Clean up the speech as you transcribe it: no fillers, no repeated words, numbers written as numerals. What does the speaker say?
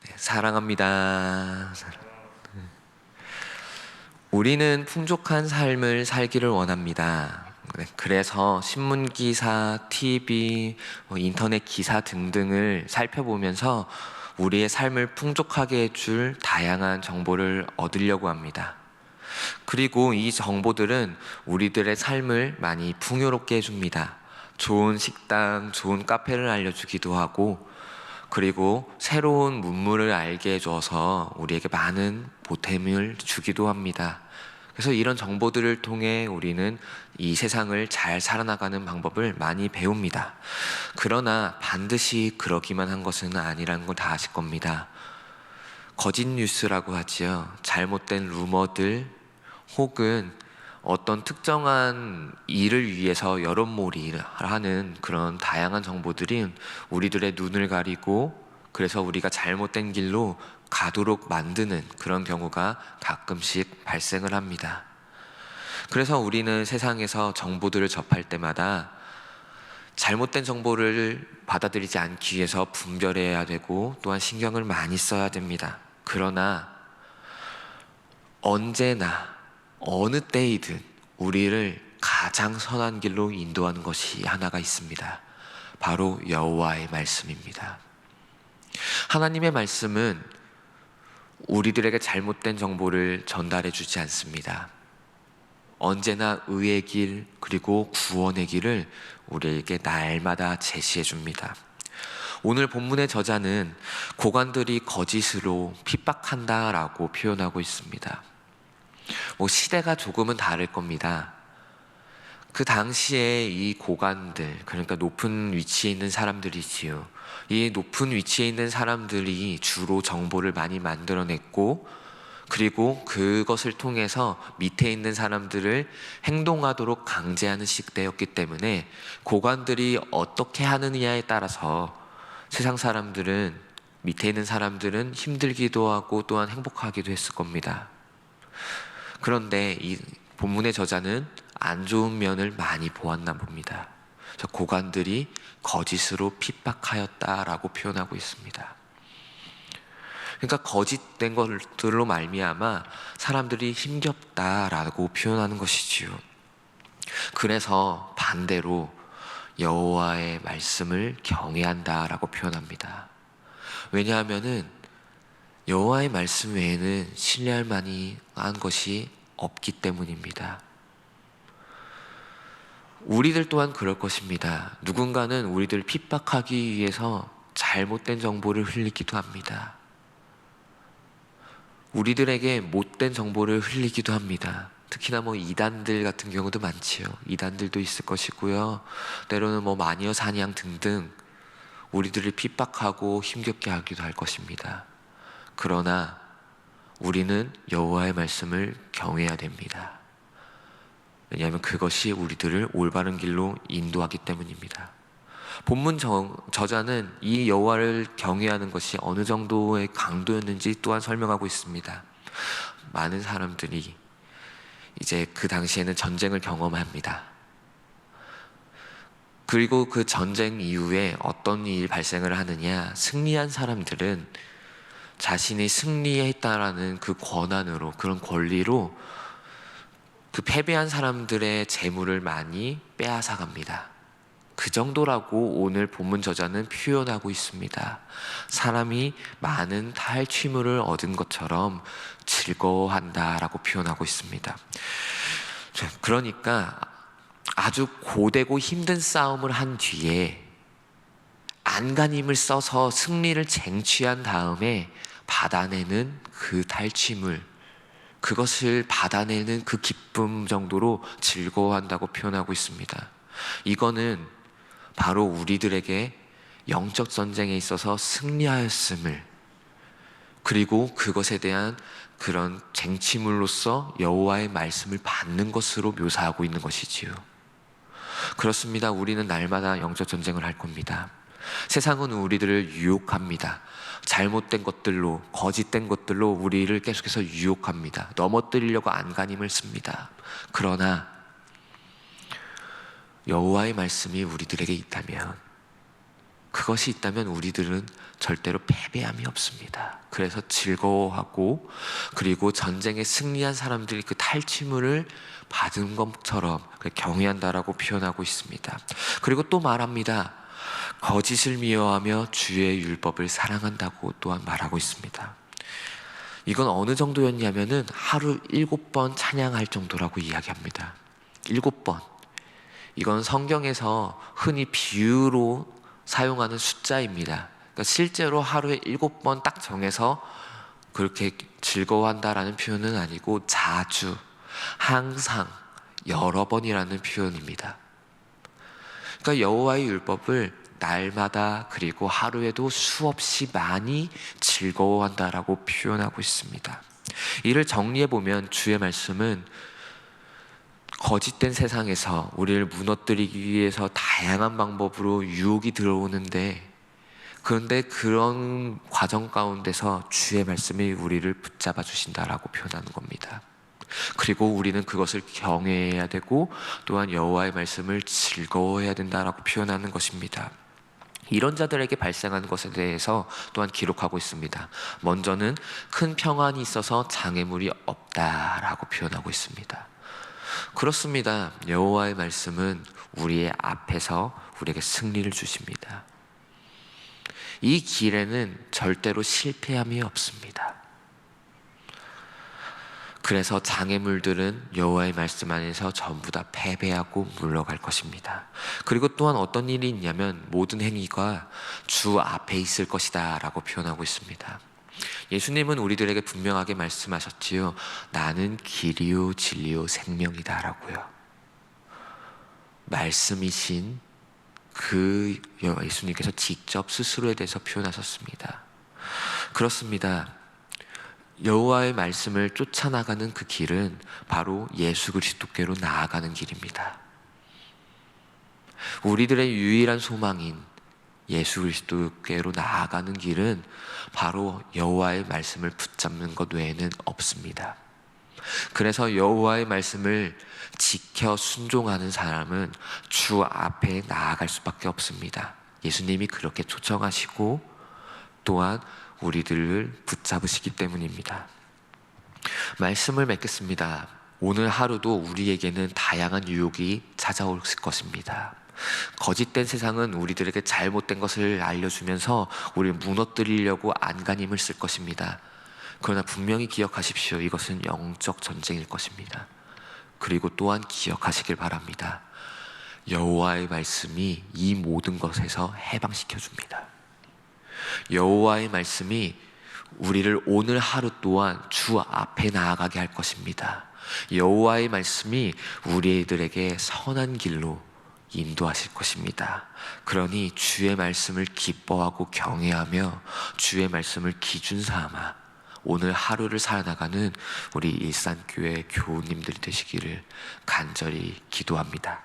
네, 사랑합니다. 우리는 풍족한 삶을 살기를 원합니다. 네, 그래서 신문 기사, TV, 인터넷 기사 등등을 살펴보면서 우리의 삶을 풍족하게 해줄 다양한 정보를 얻으려고 합니다. 그리고 이 정보들은 우리들의 삶을 많이 풍요롭게 해줍니다. 좋은 식당, 좋은 카페를 알려주기도 하고, 그리고 새로운 문물을 알게 해줘서 우리에게 많은 보탬을 주기도 합니다. 그래서 이런 정보들을 통해 우리는 이 세상을 잘 살아나가는 방법을 많이 배웁니다. 그러나 반드시 그러기만 한 것은 아니라는 걸 다 아실 겁니다. 거짓 뉴스라고 하지요. 잘못된 루머들 혹은 어떤 특정한 일을 위해서 여론몰이를 하는 그런 다양한 정보들이 우리들의 눈을 가리고, 그래서 우리가 잘못된 길로 가도록 만드는 그런 경우가 가끔씩 발생을 합니다. 그래서 우리는 세상에서 정보들을 접할 때마다 잘못된 정보를 받아들이지 않기 위해서 분별해야 되고, 또한 신경을 많이 써야 됩니다. 그러나 언제나 어느 때이든 우리를 가장 선한 길로 인도하는 것이 하나가 있습니다. 바로 여호와의 말씀입니다. 하나님의 말씀은 우리들에게 잘못된 정보를 전달해 주지 않습니다. 언제나 의의 길, 그리고 구원의 길을 우리에게 날마다 제시해 줍니다. 오늘 본문의 저자는 고관들이 거짓으로 핍박한다라고 표현하고 있습니다. 시대가 조금은 다를 겁니다. 그 당시에 이 고관들, 그러니까 높은 위치에 있는 사람들이지요. 이 높은 위치에 있는 사람들이 주로 정보를 많이 만들어냈고, 그리고 그것을 통해서 밑에 있는 사람들을 행동하도록 강제하는 시대였기 때문에 고관들이 어떻게 하느냐에 따라서 세상 사람들은, 밑에 있는 사람들은 힘들기도 하고 또한 행복하기도 했을 겁니다. 그런데 이 본문의 저자는 안 좋은 면을 많이 보았나 봅니다. 그래서 고관들이 거짓으로 핍박하였다라고 표현하고 있습니다. 그러니까 거짓된 것들로 말미암아 사람들이 힘겹다라고 표현하는 것이지요. 그래서 반대로 여호와의 말씀을 경외한다라고 표현합니다. 왜냐하면은 여호와의 말씀 외에는 신뢰할 만한 것이 없기 때문입니다. 우리들 또한 그럴 것입니다. 누군가는 우리들을 핍박하기 위해서 잘못된 정보를 흘리기도 합니다. 우리들에게 못된 정보를 흘리기도 합니다. 특히나 이단들 같은 경우도 많지요. 이단들도 있을 것이고요. 때로는 마녀 사냥 등등 우리들을 핍박하고 힘겹게 하기도 할 것입니다. 그러나 우리는 여호와의 말씀을 경외해야 됩니다. 왜냐하면 그것이 우리들을 올바른 길로 인도하기 때문입니다. 본문 저자는 이 여호와를 경외하는 것이 어느 정도의 강도였는지 또한 설명하고 있습니다. 많은 사람들이 이제 그 당시에는 전쟁을 경험합니다. 그리고 그 전쟁 이후에 어떤 일이 발생을 하느냐, 승리한 사람들은 자신이 승리했다라는 그 권한으로, 그런 권리로 그 패배한 사람들의 재물을 많이 빼앗아갑니다. 그 정도라고 오늘 본문 저자는 표현하고 있습니다. 사람이 많은 탈취물을 얻은 것처럼 즐거워한다라고 표현하고 있습니다. 그러니까 아주 고되고 힘든 싸움을 한 뒤에 안간힘을 써서 승리를 쟁취한 다음에 받아내는 그 탈취물, 그것을 받아내는 그 기쁨 정도로 즐거워한다고 표현하고 있습니다. 이거는 바로 우리들에게 영적 전쟁에 있어서 승리하였음을, 그리고 그것에 대한 그런 쟁취물로서 여호와의 말씀을 받는 것으로 묘사하고 있는 것이지요. 그렇습니다. 우리는 날마다 영적 전쟁을 할 겁니다. 세상은 우리들을 유혹합니다. 잘못된 것들로, 거짓된 것들로 우리를 계속해서 유혹합니다. 넘어뜨리려고 안간힘을 씁니다. 그러나 여호와의 말씀이 우리들에게 있다면 그것이 있다면 우리들은 절대로 패배함이 없습니다. 그래서 즐거워하고, 그리고 전쟁에 승리한 사람들이 그 탈취물을 받은 것처럼 경외한다라고 표현하고 있습니다. 그리고 또 말합니다. 거짓을 미워하며 주의 율법을 사랑한다고 또한 말하고 있습니다. 이건 어느 정도였냐면은 하루 7번 찬양할 정도라고 이야기합니다. 7번. 이건 성경에서 흔히 비유로 사용하는 숫자입니다. 그러니까 실제로 하루에 7번 딱 정해서 그렇게 즐거워한다라는 표현은 아니고 자주, 항상, 여러 번이라는 표현입니다. 그러니까 여호와의 율법을 날마다 그리고 하루에도 수없이 많이 즐거워한다라고 표현하고 있습니다. 이를 정리해 보면 주의 말씀은 거짓된 세상에서 우리를 무너뜨리기 위해서 다양한 방법으로 유혹이 들어오는데, 그런데 그런 과정 가운데서 주의 말씀이 우리를 붙잡아 주신다라고 표현하는 겁니다. 그리고 우리는 그것을 경외해야 되고 또한 여호와의 말씀을 즐거워해야 된다라고 표현하는 것입니다. 이런 자들에게 발생하는 것에 대해서 또한 기록하고 있습니다. 먼저는 큰 평안이 있어서 장애물이 없다라고 표현하고 있습니다. 그렇습니다. 여호와의 말씀은 우리의 앞에서 우리에게 승리를 주십니다. 이 길에는 절대로 실패함이 없습니다. 그래서 장애물들은 여호와의 말씀 안에서 전부 다 패배하고 물러갈 것입니다. 그리고 또한 어떤 일이 있냐면 모든 행위가 주 앞에 있을 것이다 라고 표현하고 있습니다. 예수님은 우리들에게 분명하게 말씀하셨지요. 나는 길이요 진리요 생명이다 라고요. 말씀이신 그 예수님께서 직접 스스로에 대해서 표현하셨습니다. 그렇습니다. 여호와의 말씀을 쫓아나가는 그 길은 바로 예수 그리스도께로 나아가는 길입니다. 우리들의 유일한 소망인 예수 그리스도께로 나아가는 길은 바로 여호와의 말씀을 붙잡는 것 외에는 없습니다. 그래서 여호와의 말씀을 지켜 순종하는 사람은 주 앞에 나아갈 수밖에 없습니다. 예수님이 그렇게 초청하시고 또한 우리들을 붙잡으시기 때문입니다. 말씀을 맺겠습니다. 오늘 하루도 우리에게는 다양한 유혹이 찾아올 것입니다. 거짓된 세상은 우리들에게 잘못된 것을 알려주면서 우리를 무너뜨리려고 안간힘을 쓸 것입니다. 그러나 분명히 기억하십시오. 이것은 영적 전쟁일 것입니다. 그리고 또한 기억하시길 바랍니다. 여호와의 말씀이 이 모든 것에서 해방시켜 줍니다. 여호와의 말씀이 우리를 오늘 하루 또한 주 앞에 나아가게 할 것입니다. 여호와의 말씀이 우리들에게 선한 길로 인도하실 것입니다. 그러니 주의 말씀을 기뻐하고 경외하며 주의 말씀을 기준 삼아 오늘 하루를 살아나가는 우리 일산교회 교우님들이 되시기를 간절히 기도합니다.